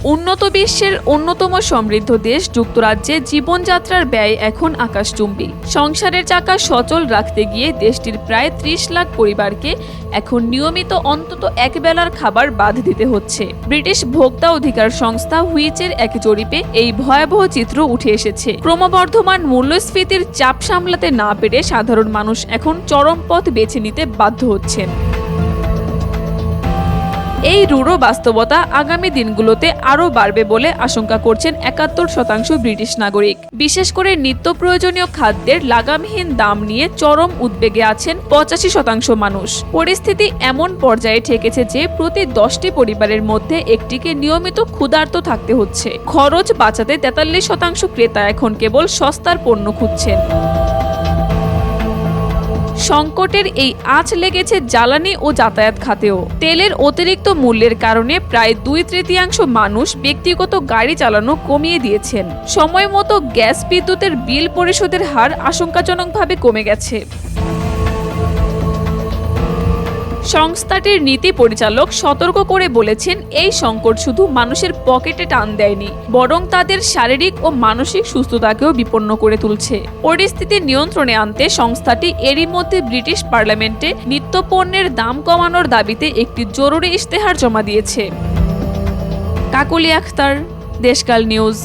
উন্নত বিশ্বের অন্যতম সমৃদ্ধ দেশ যুক্তরাজ্যে জীবনযাত্রার ব্যয় এখন আকাশচুম্বী। সংসারের চাকা সচল রাখতে গিয়ে দেশটির প্রায় ৩০ লাখ পরিবারকে এখন নিয়মিত অন্তত একবেলার খাবার বাদ দিতে হচ্ছে। ব্রিটিশ ভোক্তা অধিকার সংস্থা হুইচের এক জরিপে এই ভয়াবহ চিত্র উঠে এসেছে। ক্রমবর্ধমান মূল্যস্ফীতির চাপ সামলাতে না পেরে সাধারণ মানুষ এখন চরম পথ বেছে নিতে বাধ্য হচ্ছেন। এই রূঢ় বাস্তবতা আগামী দিনগুলোতে আরও বাড়বে বলে আশঙ্কা করছেন ৭১% ব্রিটিশ নাগরিক। বিশেষ করে নিত্য প্রয়োজনীয় খাদ্যের লাগামহীন দাম নিয়ে চরম উদ্বেগে আছেন ৮৫% মানুষ। পরিস্থিতি এমন পর্যায়ে ঠেকেছে যে প্রতি ১০টি পরিবারের মধ্যে একটিকে নিয়মিত ক্ষুধার্ত থাকতে হচ্ছে। খরচ বাঁচাতে ৪৩% ক্রেতা এখন কেবল সস্তার পণ্য খুঁজছেন। সংকটের এই আঁচ লেগেছে জ্বালানি ও যাতায়াত খাতেও। তেলের অতিরিক্ত মূল্যের কারণে প্রায় ২/৩ মানুষ ব্যক্তিগত গাড়ি চালানো কমিয়ে দিয়েছেন। সময় মতো গ্যাস বিদ্যুতের বিল পরিশোধের হার আশঙ্কাজনকভাবে কমে গেছে। সংস্থাটির নীতি পরিচালক সতর্ক করে বলেছেন, এই সংকট শুধু মানুষের পকেটে টান দেয়নি, বরং তাদের শারীরিক ও মানসিক সুস্থতাকেও বিপন্ন করে তুলছে। পরিস্থিতি নিয়ন্ত্রণে আনতে সংস্থাটি এরই মধ্যে ব্রিটিশ পার্লামেন্টে নিত্যপণ্যের দাম কমানোর দাবিতে একটি জরুরি ইশতেহার জমা দিয়েছে। কাকলি আখতার, দেশকাল নিউজ।